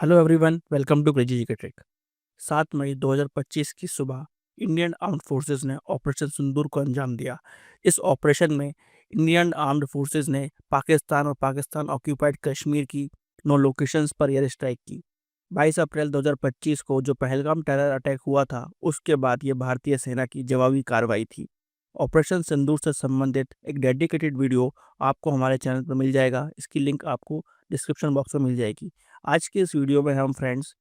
Hello everyone, welcome to crazy G K trick. 7 मई 2025 की सुबह इंडियन आर्म्ड फोर्सेस ने ऑपरेशन सिंदूर को अंजाम दिया। इस ऑपरेशन में इंडियन आर्म्ड फोर्सेस ने पाकिस्तान और पाकिस्तान ऑक्यूपाइड कश्मीर की 9 लोकेशंस पर एयर स्ट्राइक की। 22 अप्रैल 2025 को जो पहलगाम टेरर अटैक हुआ था, उसके बाद ये भारतीय सेना की जवाबी कार्रवाई थी। ऑपरेशन सिंदूर से संबंधित एक डेडिकेटेड वीडियो आपको हमारे चैनल पर मिल जाएगा। इसकी लिंक आपको डिस्क्रिप्शन बॉक्स में मिल जाएगी। आज के इस वीडियो में हम फ्रेंड्स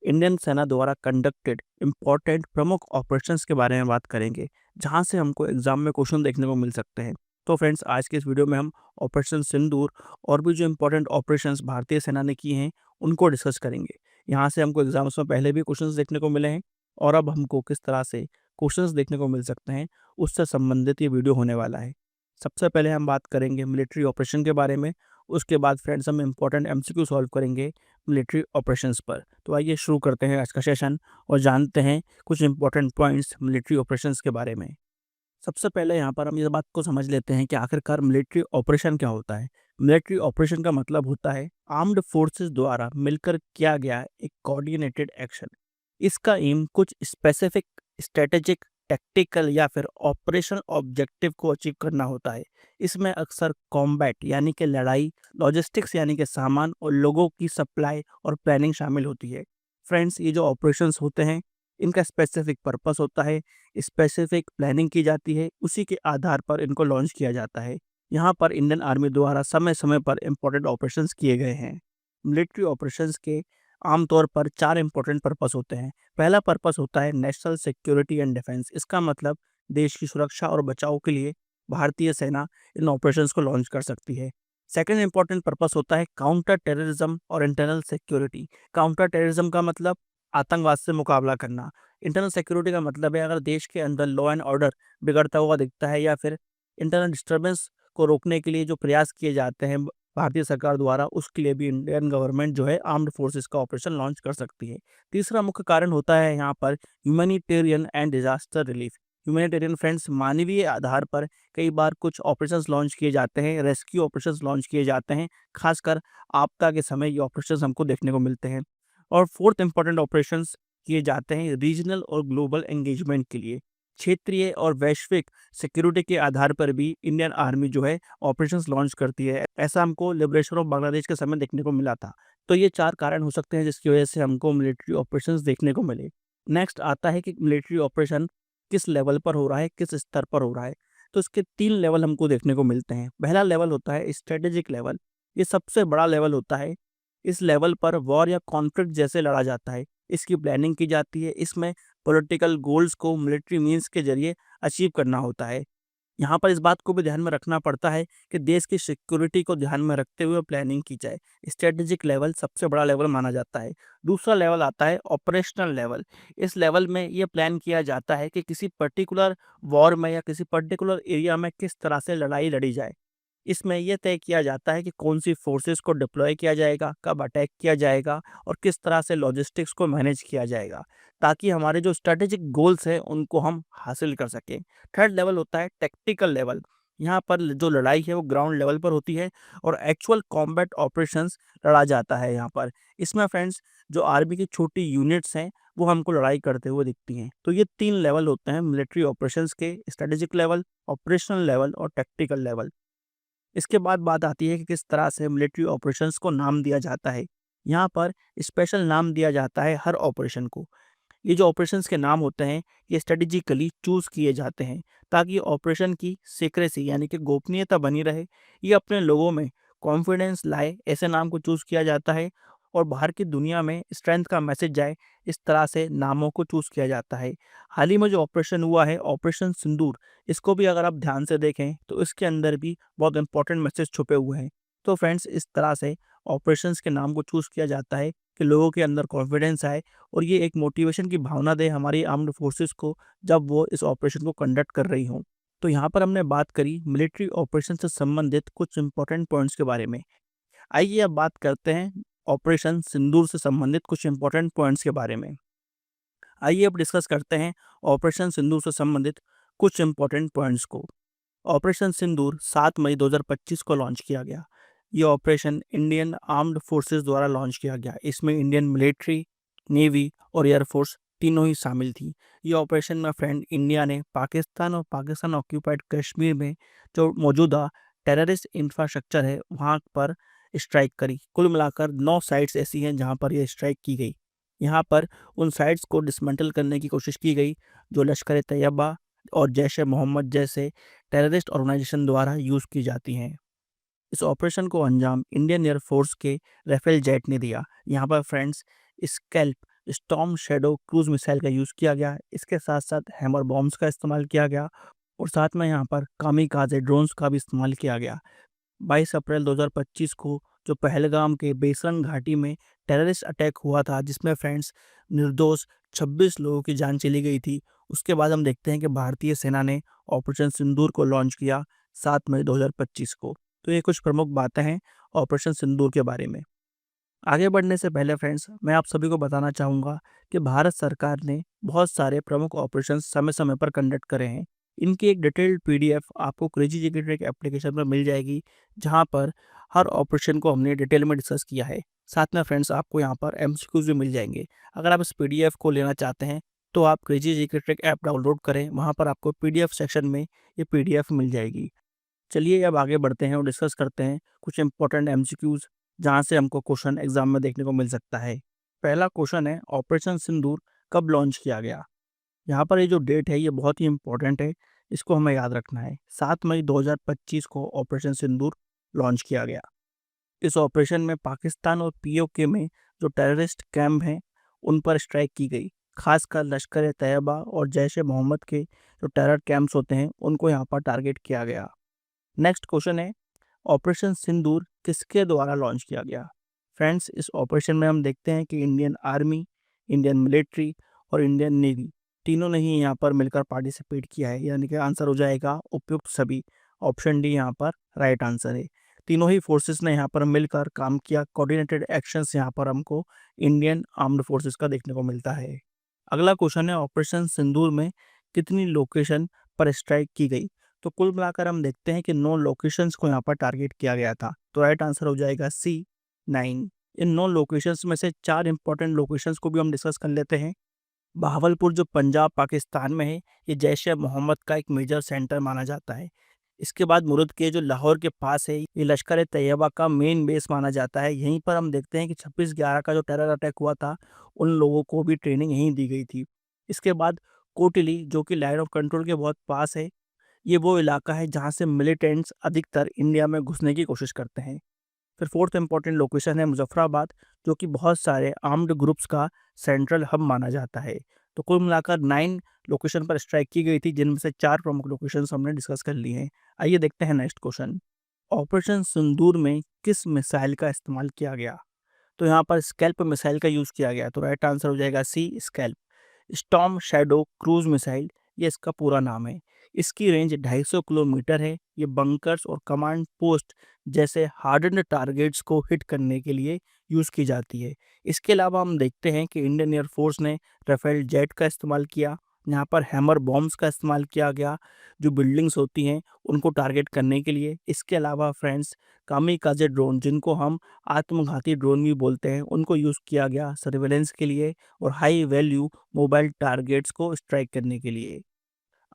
इंडियन सेना द्वारा कंडक्टेड इंपॉर्टेंट प्रमुख ऑपरेशंस के बारे में बात करेंगे, जहां से हमको एग्जाम में क्वेश्चन देखने को मिल सकते हैं। तो फ्रेंड्स, आज के इस वीडियो में हम ऑपरेशन सिंदूर और भी जो इंपॉर्टेंट ऑपरेशंस भारतीय सेना ने किए हैं उनको डिस्कस करेंगे। यहाँ से हमको एग्जाम्स में पहले भी क्वेश्चंस देखने को मिले हैं और अब हमको किस तरह से क्वेश्चंस देखने को मिल सकते हैं, उससे संबंधित ये वीडियो होने वाला है। सबसे पहले हम बात करेंगे मिलिट्री ऑपरेशन के बारे में। उसके बाद फ्रेंड्स हम इंपॉर्टेंट एमसीक्यू सॉल्व करेंगे मिलिट्री ऑपरेशंस पर। तो आइए शुरू करते हैं आज का सेशन और जानते हैं कुछ इंपॉर्टेंट पॉइंट्स मिलिट्री ऑपरेशंस के बारे में। सबसे पहले यहाँ पर हम इस बात को समझ लेते हैं कि आखिरकार मिलिट्री ऑपरेशन क्या होता है। मिलिट्री ऑपरेशन का मतलब होता है आर्म्ड फोर्सेस द्वारा मिलकर किया गया एक कोऑर्डिनेटेड एक्शन। इसका एम कुछ स्पेसिफिक स्ट्रेटेजिक टैक्टिकल या फिर ऑपरेशनल ऑब्जेक्टिव को अचीव करना होता है। इसमें अक्सर कॉम्बैट यानी कि लड़ाई, लॉजिस्टिक्स यानी कि सामान और लोगों की सप्लाई और प्लानिंग शामिल होती है। फ्रेंड्स, ये जो ऑपरेशंस होते हैं इनका स्पेसिफिक पर्पस होता है, स्पेसिफिक प्लानिंग की जाती है, उसी के आधार पर इनको लॉन्च किया जाता है। यहाँ पर इंडियन आर्मी द्वारा समय समय पर इंपॉर्टेंट ऑपरेशंस किए गए हैं। मिलिट्री ऑपरेशंस के आमतौर पर 4 इंपॉर्टेंट पर्पस होते हैं। पहला पर्पस होता है नेशनल सिक्योरिटी एंड डिफेंस। इसका मतलब देश की सुरक्षा और बचाव के लिए भारतीय सेना इन ऑपरेशंस को लॉन्च कर सकती है। सेकंड इंपॉर्टेंट पर्पस होता है काउंटर टेररिज्म और इंटरनल सिक्योरिटी। काउंटर टेररिज्म का मतलब आतंकवाद से मुकाबला करना। इंटरनल सिक्योरिटी का मतलब है अगर देश के अंदर लॉ एंड ऑर्डर बिगड़ता हुआ दिखता है या फिर इंटरनल डिस्टर्बेंस को रोकने के लिए जो प्रयास किए जाते हैं भारतीय सरकार द्वारा, उसके लिए भी इंडियन गवर्नमेंट जो है आर्म्ड फोर्सेस का ऑपरेशन लॉन्च कर सकती है। तीसरा मुख्य कारण होता है यहाँ पर humanitarian and disaster relief. Humanitarian friends, मानवीय आधार पर कई बार कुछ ऑपरेशंस लॉन्च किए जाते हैं, रेस्क्यू ऑपरेशंस लॉन्च किए जाते हैं। खासकर आपदा के समय ये ऑपरेशंस हमको देखने को मिलते हैं। और फोर्थ इंपॉर्टेंट ऑपरेशंस किए जाते हैं रीजनल और ग्लोबल एंगेजमेंट के लिए। क्षेत्रीय और वैश्विक सिक्योरिटी के आधार पर भी इंडियन आर्मी जो है ऑपरेशंस लॉन्च करती है। ऐसा हमको लिबरेशन ऑफ बांग्लादेश के समय देखने को मिला था। तो ये 4 कारण हो सकते हैं जिसकी वजह से हमको मिलिट्री ऑपरेशंस देखने को मिले। नेक्स्ट आता है कि मिलिट्री ऑपरेशन किस लेवल पर हो रहा है, किस स्तर पर हो रहा है। तो इसके 3 लेवल हमको देखने को मिलते हैं। पहला लेवल होता है स्ट्रेटेजिक लेवल। ये सबसे बड़ा लेवल होता है। इस लेवल पर वॉर या कॉन्फ्लिक्ट जैसे लड़ा जाता है, इसकी प्लानिंग की जाती है। इसमें पॉलिटिकल गोल्स को मिलिट्री मीन्स के जरिए अचीव करना होता है। यहाँ पर इस बात को भी ध्यान में रखना पड़ता है कि देश की सिक्योरिटी को ध्यान में रखते हुए प्लानिंग की जाए। स्ट्रेटेजिक लेवल सबसे बड़ा लेवल माना जाता है। दूसरा लेवल आता है ऑपरेशनल लेवल। इस लेवल में ये प्लान किया जाता है कि किसी पर्टिकुलर वॉर में या किसी पर्टिकुलर एरिया में किस तरह से लड़ाई लड़ी जाए। इसमें यह तय किया जाता है कि कौन सी फोर्सेस को डिप्लॉय किया जाएगा, कब अटैक किया जाएगा और किस तरह से लॉजिस्टिक्स को मैनेज किया जाएगा, ताकि हमारे जो स्ट्रेटेजिक गोल्स हैं उनको हम हासिल कर सकें। थर्ड लेवल होता है टैक्टिकल लेवल। यहाँ पर जो लड़ाई है वो ग्राउंड लेवल पर होती है और एक्चुअल कॉम्बैट ऑपरेशंस लड़ा जाता है यहाँ पर। इसमें फ्रेंड्स जो आर्मी की छोटी यूनिट्स हैं वो हमको लड़ाई करते हुए दिखती हैं। तो ये 3 लेवल होते हैं मिलिट्री ऑपरेशंस के, स्ट्रेटेजिक लेवल, ऑपरेशनल लेवल और टैक्टिकल लेवल। इसके बाद बात आती है कि किस तरह से मिलिट्री ऑपरेशंस को नाम दिया जाता है। यहाँ पर स्पेशल नाम दिया जाता है हर ऑपरेशन को। ये जो ऑपरेशंस के नाम होते हैं ये स्ट्रेटेजिकली चूज़ किए जाते हैं ताकि ऑपरेशन की सीक्रेसी यानी कि गोपनीयता बनी रहे। ये अपने लोगों में कॉन्फिडेंस लाए, ऐसे नाम को चूज़ किया जाता है और बाहर की दुनिया में स्ट्रेंथ का मैसेज जाए, इस तरह से नामों को चूज़ किया जाता है। हाल ही में जो ऑपरेशन हुआ है ऑपरेशन सिंदूर, इसको भी अगर आप ध्यान से देखें तो इसके अंदर भी बहुत इंपॉर्टेंट मैसेज छुपे हुए हैं। तो फ्रेंड्स, इस तरह से ऑपरेशंस के नाम को चूज़ किया जाता है कि लोगों के अंदर कॉन्फिडेंस आए और ये एक मोटिवेशन की भावना दे हमारी आर्म्ड फोर्सेस को जब वो इस ऑपरेशन को कंडक्ट कर रही हों। तो यहाँ पर हमने बात करी मिलिट्री ऑपरेशन से संबंधित कुछ इंपॉर्टेंट पॉइंट्स के बारे में। आइए अब बात करते हैं ऑपरेशन सिंदूर से संबंधित कुछ इंपॉर्टेंट पॉइंट्स के बारे में। आइए अब डिस्कस करते हैं ऑपरेशन सिंदूर से संबंधित कुछ इंपॉर्टेंट पॉइंट्स को। ऑपरेशन सिंदूर 7 मई 2025 को लॉन्च किया गया। ये ऑपरेशन इंडियन आर्म्ड फोर्सेस द्वारा लॉन्च किया गया। इसमें इंडियन मिलिट्री, नेवी और एयरफोर्स तीनों ही शामिल थी। ये ऑपरेशन में फ्रेंड इंडिया ने पाकिस्तान और पाकिस्तान ऑक्यूपाइड कश्मीर में जो मौजूदा टेररिस्ट इंफ्रास्ट्रक्चर है वहाँ पर स्ट्राइक करी। कुल मिलाकर 9 साइट्स ऐसी हैं जहाँ पर यह स्ट्राइक की गई। यहाँ पर उन साइट्स को डिसमेंटल करने की कोशिश की गई जो लश्कर तैयबा और जैश ए मोहम्मद जैसे टेररिस्ट ऑर्गेनाइजेशन द्वारा यूज़ की जाती हैं। इस ऑपरेशन को अंजाम इंडियन एयरफोर्स के राफेल जेट ने दिया। यहाँ पर friends scalp Storm Shadow cruise missile का यूज़ किया गया। इसके साथ साथ हैमर बॉम्ब्स का इस्तेमाल किया गया और साथ में यहाँ पर कामिकाज़े ड्रोन्स का भी इस्तेमाल किया गया। 22 अप्रैल 2025 को जो पहलगाम के बेसरन घाटी में टेररिस्ट अटैक हुआ था जिसमें फ्रेंड्स निर्दोष 26 लोगों की जान चली गई थी, उसके बाद हम देखते हैं कि भारतीय सेना ने ऑपरेशन सिंदूर को लॉन्च किया 7 मई 2025 को। तो ये कुछ प्रमुख बातें हैं ऑपरेशन सिंदूर के बारे में। आगे बढ़ने से पहले फ्रेंड्स मैं आप सभी को बताना चाहूँगा कि भारत सरकार ने बहुत सारे प्रमुख ऑपरेशन समय समय पर कंडक्ट करे हैं। इनकी एक डिटेल्ड पीडीएफ आपको क्रेजी जीके ट्रैक एप्लीकेशन पर मिल जाएगी जहां पर हर ऑपरेशन को हमने डिटेल में डिस्कस किया है। साथ में फ्रेंड्स आपको यहां पर एमसीक्यूज भी मिल जाएंगे। अगर आप इस पीडीएफ को लेना चाहते हैं तो आप crazy GK track app download करें, वहाँ पर आपको पीडीएफ सेक्शन में ये पीडीएफ मिल जाएगी। चलिए अब आगे बढ़ते हैं और डिस्कस करते हैं कुछ इंपॉर्टेंट एमसीक्यूज जहाँ से हमको क्वेश्चन एग्जाम में देखने को मिल सकता है। पहला क्वेश्चन है ऑपरेशन सिंदूर कब लॉन्च किया गया। यहाँ पर ये जो डेट है ये बहुत ही इंपॉर्टेंट है, इसको हमें याद रखना है। 7 मई 2025 को ऑपरेशन सिंदूर लॉन्च किया गया। इस ऑपरेशन में पाकिस्तान और पीओके में जो टेररिस्ट कैंप हैं उन पर स्ट्राइक की गई। खासकर लश्कर तैयबा और जैश ए मोहम्मद के जो टेरर कैंप्स होते हैं उनको यहाँ पर टारगेट किया गया। नेक्स्ट क्वेश्चन है ऑपरेशन सिंदूर किसके द्वारा लॉन्च किया गया। फ्रेंड्स इस ऑपरेशन में हम देखते हैं कि इंडियन आर्मी, इंडियन मिलिट्री और इंडियन नेवी तीनों ने ही यहाँ पर मिलकर पार्टिसिपेट किया है, यानी कि आंसर हो जाएगा उपयुक्त सभी। ऑप्शन डी यहाँ पर राइट आंसर है। तीनों ही फोर्सेस ने यहाँ पर मिलकर काम किया। कोऑर्डिनेटेड एक्शंस यहाँ पर हमको इंडियन आर्म्ड फोर्सेस का देखने को मिलता है। अगला क्वेश्चन है ऑपरेशन सिंदूर में कितनी लोकेशन पर स्ट्राइक की गई। तो कुल मिलाकर हम देखते हैं कि 9 लोकेशंस को यहाँ पर टारगेट किया गया था। तो राइट आंसर हो जाएगा सी 9। इन 9 लोकेशंस में से 4 इंपॉर्टेंट लोकेशंस को भी हम डिस्कस कर लेते हैं। बहावलपुर जो पंजाब पाकिस्तान में है, ये जैश ए मोहम्मद का एक मेजर सेंटर माना जाता है। इसके बाद मुरुद के जो लाहौर के पास है, ये लश्कर ए तैयबा का मेन बेस माना जाता है। यहीं पर हम देखते हैं कि 26/11 का जो टेरर अटैक हुआ था उन लोगों को भी ट्रेनिंग यहीं दी गई थी। इसके बाद कोटिली जो कि लाइन ऑफ कंट्रोल के बहुत पास है, ये वो इलाका है जहाँ से मिलिटेंट्स अधिकतर इंडिया में घुसने की कोशिश करते हैं। फिर फोर्थ इंपॉर्टेंट लोकेशन है मुजफ्फराबाद, जो कि बहुत सारे आर्म्ड ग्रुप्स का सेंट्रल हब माना जाता है। तो कुल मिलाकर 9 लोकेशन पर स्ट्राइक की गई थी, जिनमें से 4 प्रमुख लोकेशन हमने डिस्कस कर ली हैं। आइए देखते हैं नेक्स्ट क्वेश्चन। ऑपरेशन सिंदूर में किस मिसाइल का इस्तेमाल किया गया। तो यहाँ पर स्कैल्प मिसाइल का यूज़ किया गया। तो राइट आंसर हो जाएगा C scalp. Storm Shadow cruise missile ये इसका पूरा नाम है। इसकी रेंज 250 किलोमीटर है। ये बंकर्स और कमांड पोस्ट जैसे हार्डन्ड टारगेट्स को हिट करने के लिए यूज़ की जाती है। इसके अलावा हम देखते हैं कि इंडियन एयरफोर्स ने राफेल जेट का इस्तेमाल किया। यहाँ पर हैमर बॉम्ब्स का इस्तेमाल किया गया जो बिल्डिंग्स होती हैं उनको टारगेट करने के लिए। इसके अलावा फ्रेंड्स कामिकाजे ड्रोन, जिनको हम आत्मघाती ड्रोन भी बोलते हैं, उनको यूज़ किया गया सर्वेलेंस के लिए और हाई वैल्यू मोबाइल टारगेट्स को स्ट्राइक करने के लिए।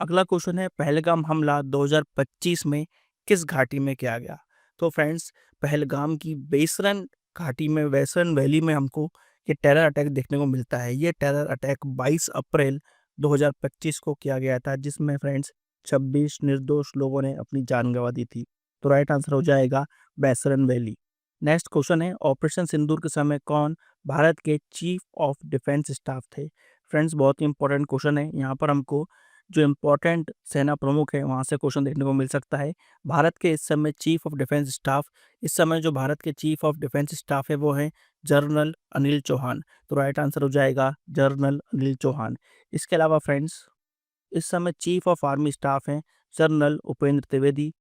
अगला क्वेश्चन है पहलगाम हमला 2025 में किस घाटी में किया गया। तो फ्रेंड्स पहलगाम की बेसरन घाटी में, वेसरन वैली में हमको ये टेरर अटैक देखने को मिलता है। ये टेरर अटैक 22 अप्रैल 2025 को किया गया था, जिसमें फ्रेंड्स 26 निर्दोष लोगों ने अपनी जान गंवा दी थी। तो राइट आंसर हो जाएगा बैसरन वैली। नेक्स्ट क्वेश्चन है ऑपरेशन सिंदूर के समय कौन भारत के चीफ ऑफ डिफेंस स्टाफ थे। फ्रेंड्स बहुत ही इंपॉर्टेंट क्वेश्चन है। यहाँ पर हमको जो इम्पोर्टेंट सेना प्रमुख है वहाँ से क्वेश्चन देखने को मिल सकता है। भारत के इस समय चीफ ऑफ डिफेंस स्टाफ, इस समय जो भारत के चीफ ऑफ डिफेंस स्टाफ है वो है जनरल अनिल चौहान। तो राइट आंसर हो जाएगा जनरल अनिल चौहान। इसके अलावा फ्रेंड्स इस समय चीफ ऑफ आर्मी स्टाफ हैं general Upendra Trivedi.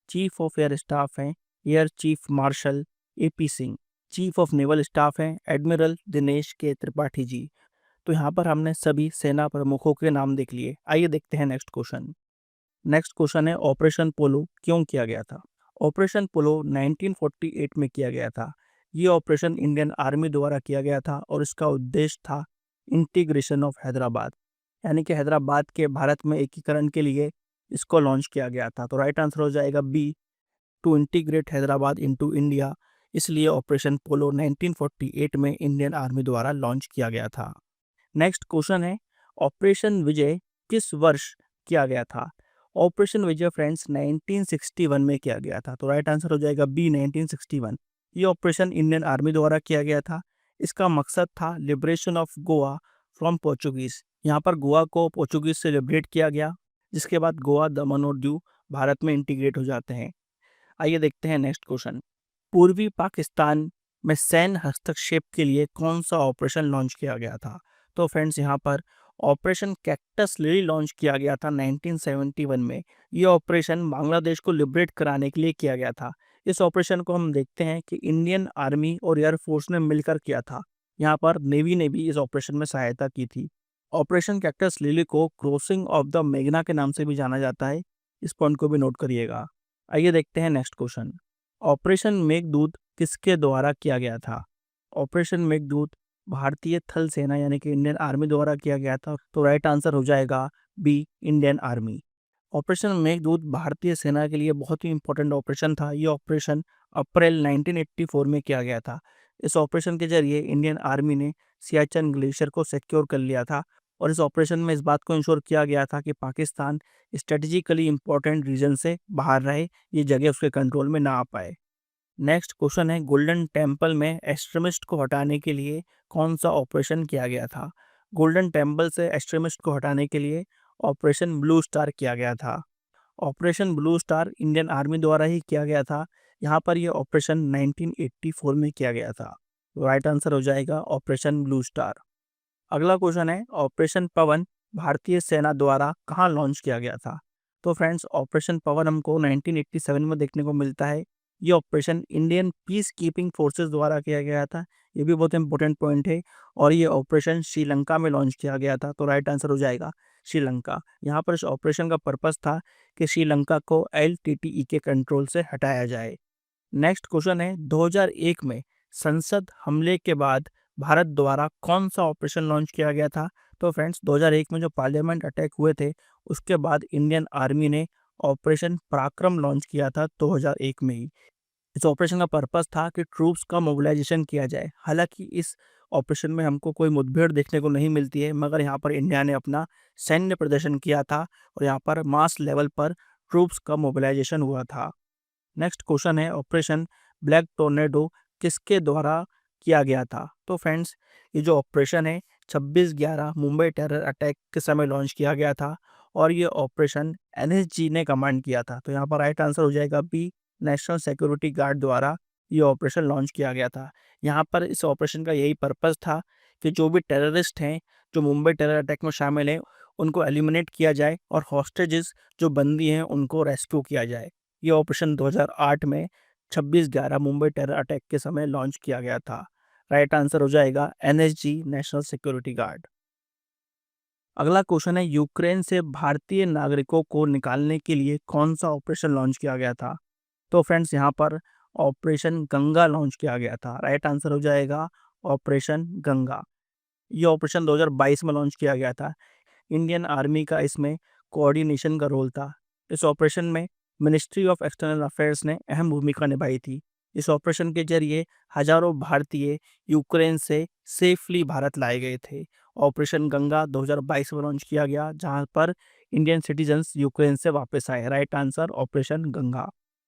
Chief of air staff हैं air chief marshal A P Singh. Chief of naval staff हैं एडमिरल दिनेश के त्रिपाठी जी। तो यहाँ पर हमने सभी सेना प्रमुखों के नाम देख लिए। आइए देखते हैं नेक्स्ट क्वेश्चन। नेक्स्ट क्वेश्चन है ऑपरेशन पोलो क्यों किया गया था। ऑपरेशन पोलो 1948 में किया गया था। ये ऑपरेशन इंडियन आर्मी द्वारा किया गया था और इसका उद्देश्य था इंटीग्रेशन ऑफ हैदराबाद, यानी कि हैदराबाद के भारत में एकीकरण के लिए इसको लॉन्च किया गया था। तो राइट आंसर हो जाएगा B, to integrate Hyderabad into India. इसलिए ऑपरेशन पोलो 1948 में इंडियन आर्मी द्वारा लॉन्च किया गया था। नेक्स्ट क्वेश्चन है, ऑपरेशन विजय किस वर्ष किया गया था? ऑपरेशन विजय फ्रेंड्स 1961 में किया गया था। तो राइट आंसर हो जाएगा बी, 1961। ये ऑपरेशन इंडियन आर्मी द्वारा किया गया था। इसका मकसद था liberation of Goa from Portuguese. यहाँ पर गोवा को पोर्चुगीज से लिबरेट किया गया, जिसके बाद गोवा, दमन और दीव भारत में इंटीग्रेट हो जाते हैं। आइए देखते हैं नेक्स्ट क्वेश्चन। पूर्वी पाकिस्तान में सैन्य हस्तक्षेप के लिए कौन सा ऑपरेशन लॉन्च किया गया था? तो फ्रेंड्स यहाँ पर ऑपरेशन कैक्टस लिली लॉन्च किया गया था 1971 में। ये ऑपरेशन बांग्लादेश को लिबरेट कराने के लिए किया गया था। इस ऑपरेशन को हम देखते हैं कि इंडियन आर्मी और एयरफोर्स ने मिलकर किया था। यहाँ पर नेवी ने भी इस ऑपरेशन में सहायता की थी। ऑपरेशन कैक्टस लिली को क्रॉसिंग ऑफ द मेघना के नाम से भी जाना जाता है। इस पॉइंट को भी नोट करिएगा। आइए देखते हैं नेक्स्ट क्वेश्चन। ऑपरेशन मेघदूत किसके द्वारा किया गया था? ऑपरेशन मेघदूत भारतीय थल सेना यानी कि इंडियन आर्मी द्वारा किया गया था। तो राइट आंसर हो जाएगा B, Indian army. Operation Meghdoot भारतीय सेना के लिए बहुत ही इंपॉर्टेंट ऑपरेशन था। ये ऑपरेशन अप्रैल 1984 में किया गया था। इस ऑपरेशन के जरिए इंडियन आर्मी ने सियाचिन ग्लेशियर को सिक्योर कर लिया था और इस ऑपरेशन में इस बात को इंश्योर किया गया था कि पाकिस्तान स्ट्रेटेजिकली इंपॉर्टेंट रीजन से बाहर रहे, ये जगह उसके कंट्रोल में ना आ पाए। नेक्स्ट क्वेश्चन है, गोल्डन टेम्पल में एक्सट्रीमिस्ट को हटाने के लिए कौन सा ऑपरेशन किया गया था? गोल्डन टेम्पल से एक्सट्रीमिस्ट को हटाने के लिए ऑपरेशन ब्लू स्टार किया गया था। Operation blue star Indian army द्वारा ही किया गया था। यहाँ पर यह ऑपरेशन 1984 में किया गया था। राइट आंसर हो जाएगा ऑपरेशन ब्लू स्टार। अगला क्वेश्चन है, ऑपरेशन पवन भारतीय सेना द्वारा कहाँ लॉन्च किया गया था? तो फ्रेंड्स, ऑपरेशन पवन हमको 1987 में देखने को मिलता है। ये operation Indian peace keeping forces द्वारा किया गया था। ये भी बहुत इंपॉर्टेंट पॉइंट है। और ये ऑपरेशन श्रीलंका में लॉन्च किया गया था। तो राइट आंसर हो जाएगा श्रीलंका। यहाँ पर इस ऑपरेशन का पर्पस था कि श्रीलंका को LTTE के कंट्रोल से हटाया जाए। नेक्स्ट क्वेश्चन है, 2001 में संसद हमले के बाद भारत द्वारा कौन सा ऑपरेशन लॉन्च किया गया था? तो फ्रेंड्स, 2001 में जो पार्लियामेंट अटैक हुए थे उसके बाद इंडियन आर्मी ने ऑपरेशन पराक्रम लॉन्च किया था 2001 में ही। इस ऑपरेशन का पर्पस था कि ट्रूप्स का मोबिलाइजेशन किया जाए। हालांकि इस ऑपरेशन में हमको कोई मुठभेड़ देखने को नहीं मिलती है, मगर यहाँ पर इंडिया ने अपना सैन्य प्रदर्शन किया था और यहाँ पर मास लेवल पर ट्रूप्स का मोबिलाइजेशन हुआ था। नेक्स्ट क्वेश्चन है, ऑपरेशन ब्लैक टोर्नेडो किसके द्वारा किया गया था? तो फ्रेंड्स, ये जो ऑपरेशन है 26/11 मुंबई टेरर अटैक के समय लॉन्च किया गया था और ये ऑपरेशन NSG ने कमांड किया था। तो यहाँ पर राइट आंसर हो जाएगा बी, नेशनल सिक्योरिटी गार्ड द्वारा ये ऑपरेशन लॉन्च किया गया था। यहाँ पर इस ऑपरेशन का यही पर्पस था कि जो भी टेररिस्ट हैं जो मुंबई टेरर अटैक में शामिल हैं उनको एलिमिनेट किया जाए और हॉस्टेजेस जो बंदी हैं उनको रेस्क्यू किया जाए। ये ऑपरेशन 2008 में 26/11 मुंबई टेरर अटैक के समय लॉन्च किया गया था। राइट आंसर हो जाएगा NSG, नेशनल सिक्योरिटी गार्ड। अगला क्वेश्चन है, यूक्रेन से भारतीय नागरिकों को निकालने के लिए कौन सा ऑपरेशन लॉन्च किया गया था? तो फ्रेंड्स, यहाँ पर ऑपरेशन गंगा लॉन्च किया गया था। राइट आंसर हो जाएगा ऑपरेशन गंगा। ये ऑपरेशन 2022 में लॉन्च किया गया था। इंडियन आर्मी का इसमें कोऑर्डिनेशन का रोल था। इस ऑपरेशन में मिनिस्ट्री ऑफ एक्सटर्नल अफेयर्स ने अहम भूमिका निभाई थी। इस ऑपरेशन के जरिए हजारों भारतीय यूक्रेन से सेफली भारत लाए गए थे। ऑपरेशन गंगा 2022 में लॉन्च किया गया, जहां पर इंडियन सिटीजन्स यूक्रेन से वापस आए। Right answer operation Ganga.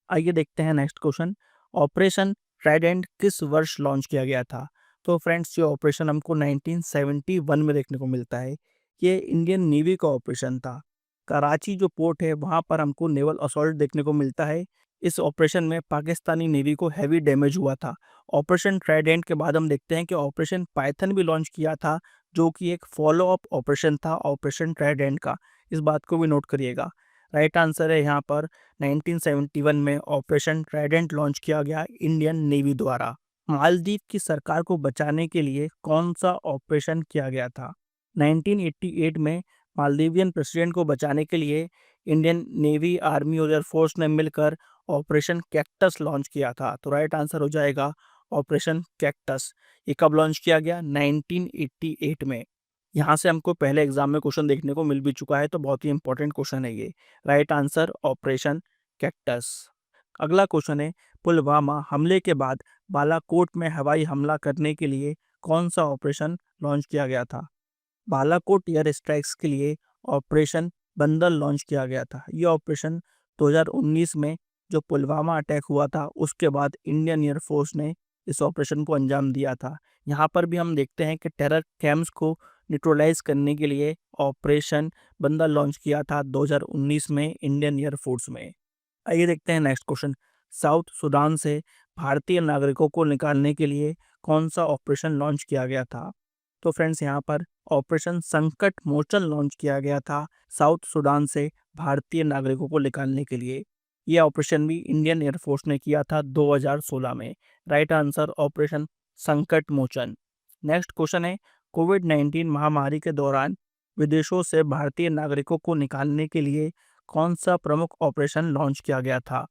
आइए देखते हैं नेक्स्ट क्वेश्चन। ऑपरेशन ट्राइडेंट किस वर्ष लॉन्च किया गया था? तो फ्रेंड्स, ये ऑपरेशन हमको 1971 में देखने को मिलता है। ये इंडियन नेवी का ऑपरेशन था। कराची जो पोर्ट है वहाँ पर हमको नेवल असॉल्ट देखने को मिलता है। इस ऑपरेशन में पाकिस्तानी नेवी को हैवी डैमेज हुआ था। ऑपरेशन ट्राइडेंट के बाद हम देखते हैं कि ऑपरेशन पाइथन भी लॉन्च किया था, जो कि एक फॉलो अप ऑपरेशन था ऑपरेशन ट्राइडेंट का। इस बात को भी नोट करिएगा। राइट आंसर है यहाँ पर 1971 में ऑपरेशन ट्राइडेंट लॉन्च किया गया इंडियन नेवी द्वारा। मालदीव की सरकार को बचाने के लिए कौन सा ऑपरेशन किया गया था? 1988 में मालदीवियन प्रेसिडेंट को बचाने के लिए इंडियन नेवी, आर्मी और एयरफोर्स ने मिलकर ऑपरेशन कैक्टस लॉन्च किया था? तो राइट आंसर हो जाएगा ऑपरेशन कैक्टस। ये कब लॉन्च किया गया? 1988 में। यहाँ से हमको पहले एग्जाम में क्वेश्चन देखने को मिल भी चुका है, तो बहुत ही इंपॉर्टेंट क्वेश्चन है ये। Right answer operation cactus. अगला क्वेश्चन है, पुलवामा हमले के बाद बालाकोट में हवाई हमला करने के लिए कौन सा ऑपरेशन लॉन्च किया गया था? बालाकोट एयर स्ट्राइक्स के लिए ऑपरेशन बंदर लॉन्च किया गया था। ये ऑपरेशन 2019 में जो पुलवामा अटैक हुआ था उसके बाद इंडियन एयरफोर्स ने इस ऑपरेशन को अंजाम दिया था। यहाँ पर भी हम देखते हैं कि टेरर कैम्प्स को न्यूट्रलाइज करने के लिए ऑपरेशन बंदर लॉन्च किया था 2019 में इंडियन एयरफोर्स में। आइए देखते हैं नेक्स्ट क्वेश्चन। साउथ सूडान से भारतीय नागरिकों को निकालने के लिए कौन सा ऑपरेशन लॉन्च किया गया था? तो फ्रेंड्स यहाँ पर ऑपरेशन संकट मोचन लॉन्च किया गया था साउथ सूडान से भारतीय नागरिकों को निकालने के लिए। यह ऑपरेशन भी इंडियन एयरफोर्स ने किया था 2016 में। राइट आंसर ऑपरेशन संकट मोचन। नेक्स्ट क्वेश्चन है, कोविड-19 महामारी के दौरान विदेशों से भारतीय नागरिकों को निकालने के लिए कौन सा प्रमुख ऑपरेशन लॉन्च किया गया था?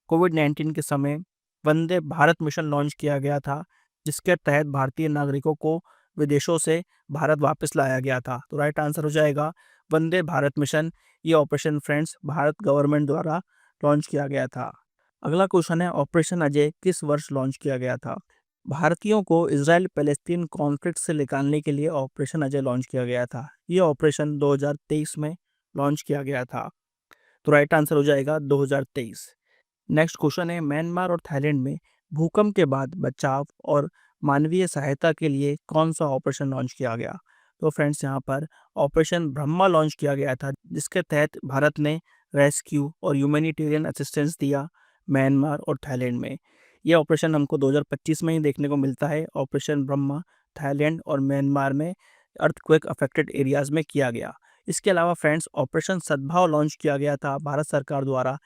कोविड-19 के समय वंदे भारत मिशन लॉन्च किया गया था, जिसके तहत भारतीय नागरिकों को विदेशों से भारत वापस लाया गया था। तो राइट आंसर हो जाएगा वंदे भारत मिशन। ये ऑपरेशन फ्रेंड्स भारत गवर्नमेंट द्वारा लॉन्च किया गया था। अगला क्वेश्चन है, ऑपरेशन अजय किस वर्ष लॉन्च किया गया था? भारतीयों को इजराइल पैलेस्तीन कॉन्फ्लिक्ट से निकालने के लिए ऑपरेशन अजय लॉन्च किया गया था। ये ऑपरेशन 2023 में लॉन्च किया गया था। तो राइट आंसर हो जाएगा 2023। नेक्स्ट क्वेश्चन है, म्यांमार और थाईलैंड में भूकंप के बाद बचाव और मानवीय सहायता के लिए कौन सा ऑपरेशन लॉन्च किया गया? तो फ्रेंड्स यहाँ पर ऑपरेशन ब्रह्मा लॉन्च किया गया था, जिसके तहत भारत ने रेस्क्यू और ह्यूमैनिटेरियन असिस्टेंस दिया म्यांमार और थाईलैंड में। यह ऑपरेशन हमको 2025 में ही देखने को मिलता है। ऑपरेशन ब्रह्मा थाईलैंड और म्यांमार में अर्थक्वेक अफेक्टेड एरियाज में किया गया। इसके अलावा फ्रेंड्स ऑपरेशन सद्भाव लॉन्च किया गया था भारत सरकार द्वारा,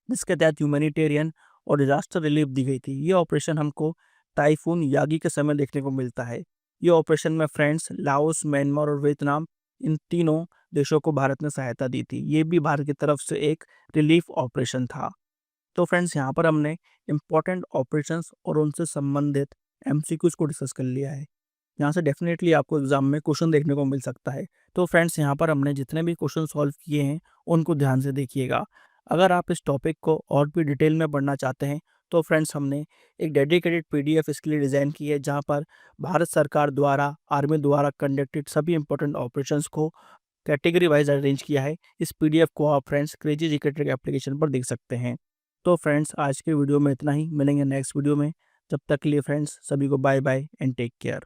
जिसके तहत ह्यूमैनिटेरियन और डिजास्टर रिलीफ दी गई थी। ये ऑपरेशन हमको टाइफून यागी के समय देखने को मिलता है। ये ऑपरेशन में फ्रेंड्स लाओस, म्यांमार और वियतनाम, इन तीनों देशों को भारत ने सहायता दी थी। ये भी भारत की तरफ से एक रिलीफ ऑपरेशन था। तो फ्रेंड्स यहाँ पर हमने इम्पोर्टेंट ऑपरेशंस और उनसे संबंधित एमसीक्यूज को डिस्कस कर लिया है। यहाँ से डेफिनेटली आपको एग्जाम में क्वेश्चन देखने को मिल सकता है। तो फ्रेंड्स यहाँ पर हमने जितने भी क्वेश्चन सॉल्व किए हैं उनको ध्यान से देखिएगा। अगर आप इस टॉपिक को और भी डिटेल में पढ़ना चाहते हैं तो फ्रेंड्स हमने एक डेडिकेटेड पीडीएफ इसके लिए डिज़ाइन की है, जहाँ पर भारत सरकार द्वारा आर्मी द्वारा कंडक्टेड सभी इंपॉर्टेंट ऑपरेशंस को कैटेगरी वाइज अरेंज किया है। इस पीडीएफ को आप friends crazy GK trick application पर देख सकते हैं। तो फ्रेंड्स आज के वीडियो में इतना ही, मिलेंगे नेक्स्ट वीडियो में। जब तक के लिए फ्रेंड्स सभी को bye bye and take care.